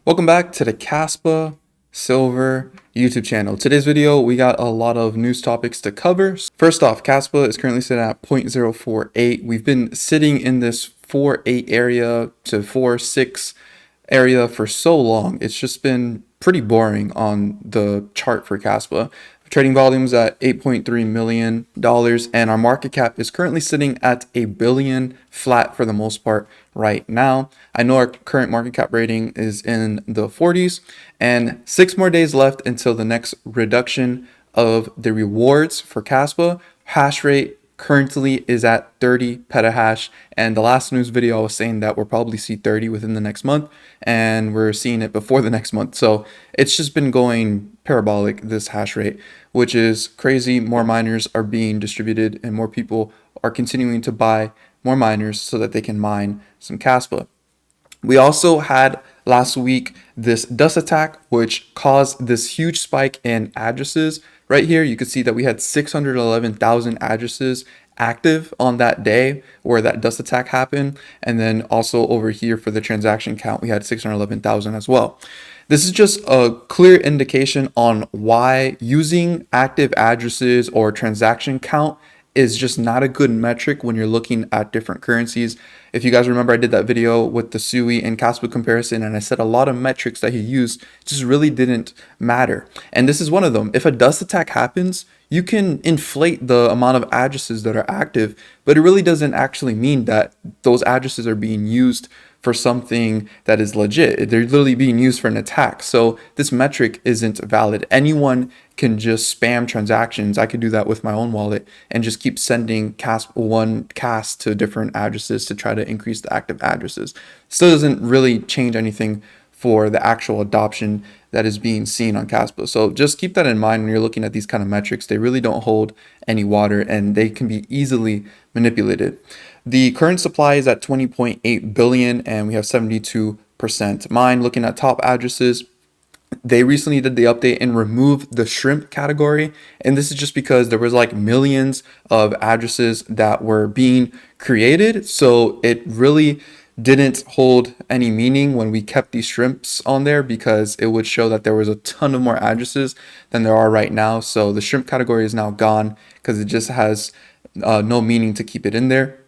Welcome back to the Kaspa Silver YouTube channel. Today's video, we got a lot of news topics to cover. First off, Kaspa is currently sitting at 0.048. We've been sitting in this 4.8 area to 4.6 area for so long. It's just been pretty boring on the chart for Kaspa. Trading volumes at $8.3 million, and our market cap is currently sitting at $1 billion flat for the most part right now. I know our current market cap rating is in the 40s, and 6 more days left until the next reduction of the rewards for Kaspa. Hash rate currently is at 30 petahash, and the last news video I was saying that we'll probably see 30 within the next month, and we're seeing it before the next month. So it's just been going parabolic, this hash rate, which is crazy. More miners are being distributed and more people are continuing to buy more miners so that they can mine some Kaspa. We also had last week this dust attack, which caused this huge spike in addresses. Right here, you can see that we had 611,000 addresses active on that day where that dust attack happened. And then also over here for the transaction count, we had 611,000 as well. This is just a clear indication on why using active addresses or transaction count is just not a good metric when you're looking at different currencies. If you guys remember, I did that video with the SUI and Kaspa comparison, and I said a lot of metrics that he used just really didn't matter. And this is one of them. If a dust attack happens, you can inflate the amount of addresses that are active, but it really doesn't actually mean that those addresses are being used for something that is legit. They're literally being used for an attack. So this metric isn't valid. Anyone can just spam transactions. I could do that with my own wallet and just keep sending one cast to different addresses to try to increase the active addresses. Still doesn't really change anything for the actual adoption that is being seen on Kaspa. So just keep that in mind when you're looking at these kind of metrics. They really don't hold any water and they can be easily manipulated. The current supply is at 20.8 billion and we have 72% mined. Looking at top addresses, they recently did the update and removed the shrimp category, and this is just because there was like millions of addresses that were being created, so it really didn't hold any meaning when we kept these shrimps on there, because it would show that there was a ton of more addresses than there are right now. So the shrimp category is now gone because it just has no meaning to keep it in there.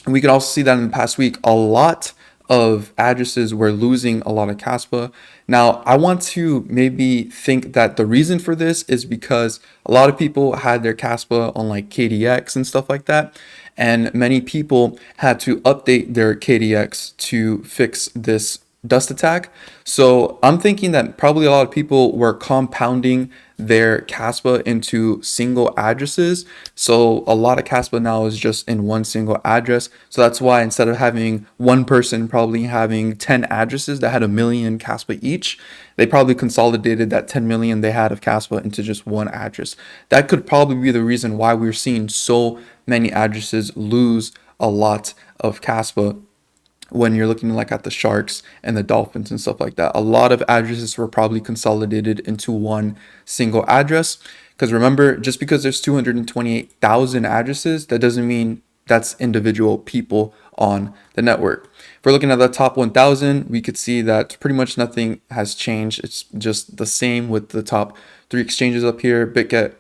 And we can also see that in the past week, a lot of addresses were losing a lot of Kaspa. Now, I want to maybe think that the reason for this is because a lot of people had their Kaspa on like KDX and stuff like that. And many people had to update their KDX to fix this dust attack. So I'm thinking that probably a lot of people were compounding their Kaspa into single addresses. So a lot of Kaspa now is just in one single address. So that's why instead of having one person probably having 10 addresses that had 1 million Kaspa each, they probably consolidated that 10 million they had of Kaspa into just one address. That could probably be the reason why we're seeing so many addresses lose a lot of Kaspa when you're looking like at the sharks and the dolphins and stuff like that. A lot of addresses were probably consolidated into one single address. Because remember, just because there's 228,000 addresses, that doesn't mean that's individual people on the network. If we're looking at the top 1,000, we could see that pretty much nothing has changed. It's just the same with the top 3 exchanges up here, BitGet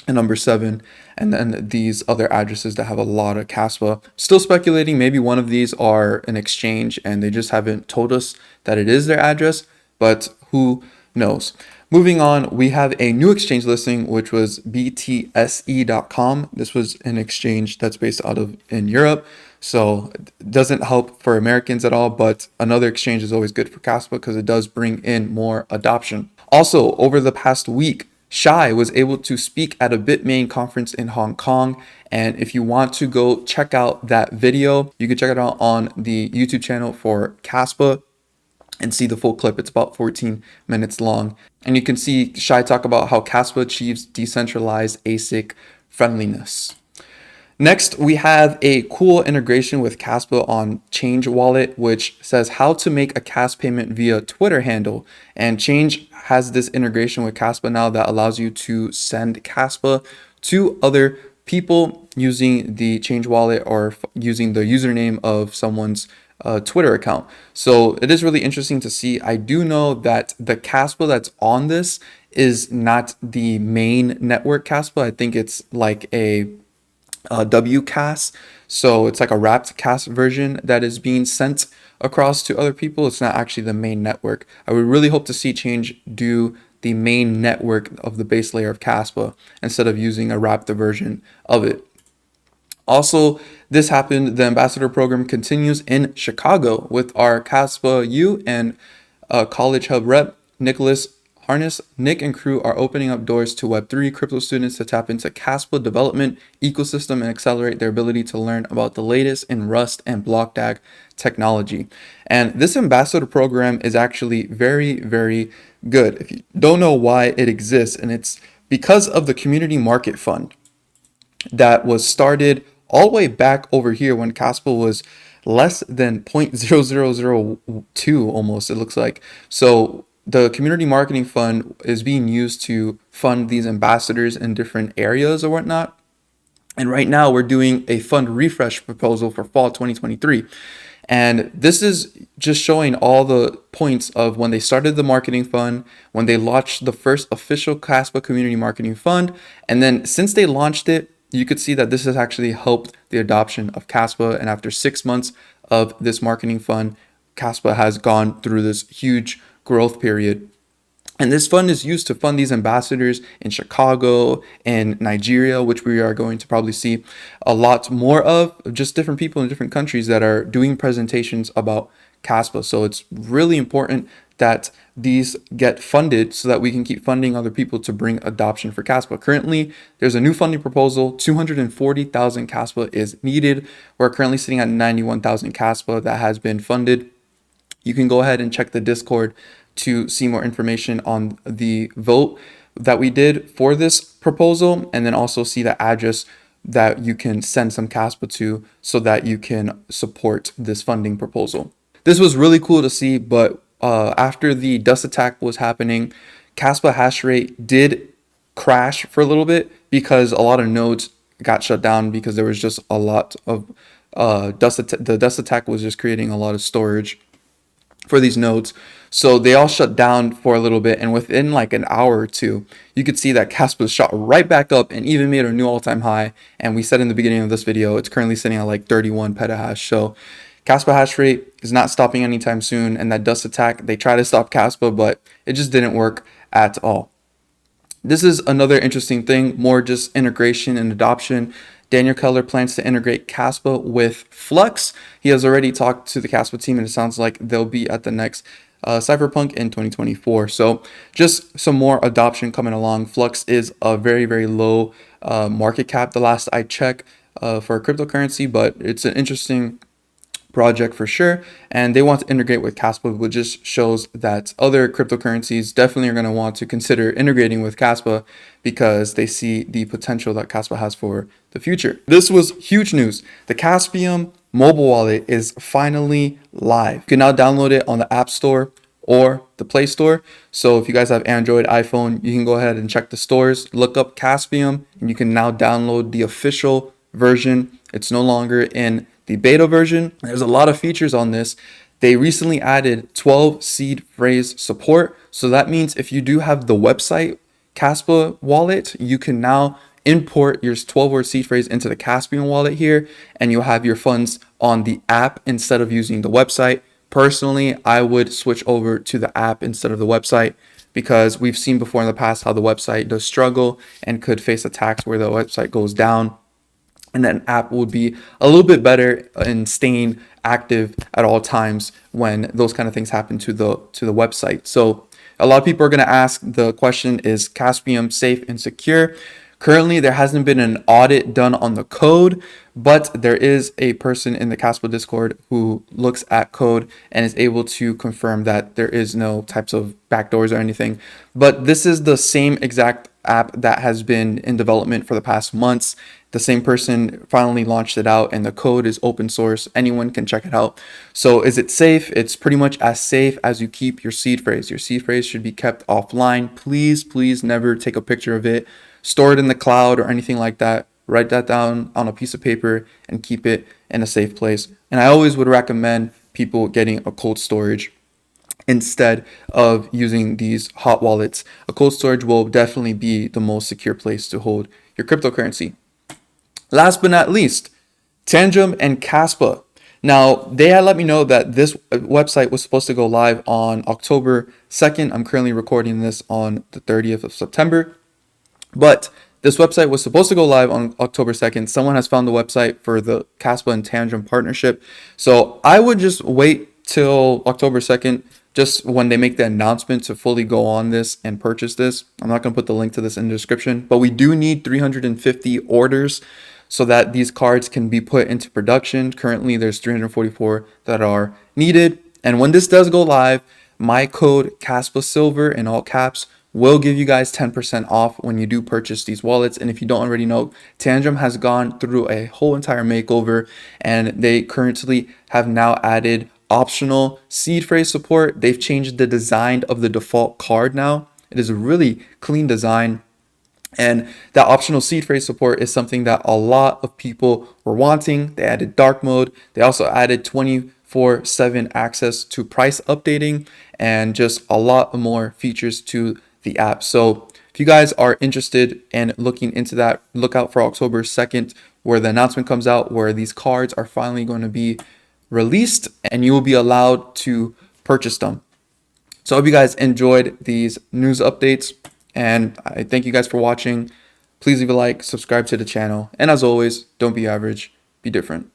and number 7, and then these other addresses that have a lot of Kaspa. Still speculating, maybe one of these are an exchange and they just haven't told us that it is their address, but who knows. Moving on, we have a new exchange listing, which was btse.com. This was an exchange that's based out of in Europe, so it doesn't help for Americans at all, but another exchange is always good for Kaspa because it does bring in more adoption. Also, over the past week, Shai was able to speak at a Bitmain conference in Hong Kong. And if you want to go check out that video, you can check it out on the YouTube channel for Kaspa and see the full clip. It's about 14 minutes long. And you can see Shai talk about how Kaspa achieves decentralized ASIC friendliness. Next, we have a cool integration with Kaspa on Change Wallet, which says how to make a Cas payment via Twitter handle. And Change has this integration with Kaspa now that allows you to send Kaspa to other people using the Change Wallet or using the username of someone's Twitter account. So it is really interesting to see. I do know that the Kaspa that's on this is not the main network Kaspa. I think it's like a WCAS. So it's like a wrapped CAS version that is being sent across to other people. It's not actually the main network. I would really hope to see change do the main network of the base layer of Kaspa instead of using a wrapped version of it. Also, this happened. The ambassador program continues in Chicago with our Kaspa U and College Hub rep Nicholas Harness. Nick and crew are opening up doors to Web3 crypto students to tap into Kaspa development ecosystem and accelerate their ability to learn about the latest in Rust and BlockDAG technology. And this ambassador program is actually very, very good. If you don't know why it exists, and it's because of the community market fund that was started all the way back over here when Kaspa was less than 0.0002 almost, it looks like. So the community marketing fund is being used to fund these ambassadors in different areas or whatnot. And right now we're doing a fund refresh proposal for fall 2023. And this is just showing all the points of when they started the marketing fund, when they launched the first official Kaspa community marketing fund. And then since they launched it, you could see that this has actually helped the adoption of Kaspa. And after 6 months of this marketing fund, Kaspa has gone through this huge growth period. And this fund is used to fund these ambassadors in Chicago and Nigeria, which we are going to probably see a lot more of, just different people in different countries that are doing presentations about Kaspa. So it's really important that these get funded so that we can keep funding other people to bring adoption for Kaspa. Currently, there's a new funding proposal. 240,000 Kaspa is needed. We're currently sitting at 91,000 Kaspa that has been funded. You can go ahead and check the Discord to see more information on the vote that we did for this proposal, and then also see the address that you can send some Kaspa to so that you can support this funding proposal. This was really cool to see, but after the dust attack was happening, Kaspa hash rate did crash for a little bit because a lot of nodes got shut down because there was just a lot of the dust attack was just creating a lot of storage for these nodes. So they all shut down for a little bit, and within like an hour or two, you could see that Kaspa shot right back up and even made a new all-time high. And we said in the beginning of this video, it's currently sitting at like 31 petahash. So Kaspa hash rate is not stopping anytime soon. And that dust attack, they tried to stop Kaspa, but it just didn't work at all. This is another interesting thing, more just integration and adoption. Daniel Keller plans to integrate Kaspa with Flux. He has already talked to the Kaspa team, and it sounds like they'll be at the next Cypherpunk in 2024. So just some more adoption coming along. Flux is a very, very low market cap the last I checked for cryptocurrency, but it's an interesting project for sure, and they want to integrate with Kaspa, which just shows that other cryptocurrencies definitely are going to want to consider integrating with Kaspa because they see the potential that Kaspa has for the future. This was huge news. The Kaspium mobile wallet is finally live. You can now download it on the App Store or the Play Store. So if you guys have Android, iPhone, you can go ahead and check the stores, look up Kaspium, and you can now download the official version. It's no longer in the beta version. There's a lot of features on this. They recently added 12 seed phrase support. So that means if you do have the website Kaspa wallet, you can now import your 12-word seed phrase into the Kaspium wallet here, and you'll have your funds on the app instead of using the website. Personally, I would switch over to the app instead of the website because we've seen before in the past how the website does struggle and could face attacks where the website goes down. And then app would be a little bit better in staying active at all times when those kind of things happen to the website. So a lot of people are going to ask the question, is Kaspium safe and secure? Currently, there hasn't been an audit done on the code, but there is a person in the Kaspa Discord who looks at code and is able to confirm that there is no types of backdoors or anything. But this is the same exact app that has been in development for the past months. The same person finally launched it out, and the code is open source. Anyone can check it out. So is it safe? It's pretty much as safe as you keep your seed phrase. Your seed phrase should be kept offline. Please, please never take a picture of it. Store it in the cloud or anything like that. Write that down on a piece of paper and keep it in a safe place. And I always would recommend people getting a cold storage instead of using these hot wallets. A cold storage will definitely be the most secure place to hold your cryptocurrency. Last but not least, Tangem and Kaspa. Now, they had let me know that this website was supposed to go live on October 2nd. I'm currently recording this on the 30th of September. But this website was supposed to go live on October 2nd. Someone has found the website for the Kaspa and Tangem partnership. So I would just wait till October 2nd, just when they make the announcement to fully go on this and purchase this. I'm not going to put the link to this in the description, but we do need 350 orders so that these cards can be put into production. Currently, there's 344 that are needed. And when this does go live, my code Kaspa Silver in all caps will give you guys 10% off when you do purchase these wallets. And if you don't already know, Tangem has gone through a whole entire makeover, and they currently have now added optional seed phrase support. They've changed the design of the default card now. It is a really clean design. And that optional seed phrase support is something that a lot of people were wanting. They added dark mode. They also added 24/7 access to price updating and just a lot more features to the app. So if you guys are interested in looking into that, look out for October 2nd, where the announcement comes out, where these cards are finally going to be released and you will be allowed to purchase them. So I hope you guys enjoyed these news updates, and I thank you guys for watching. Please leave a like, subscribe to the channel, and as always, don't be average, be different.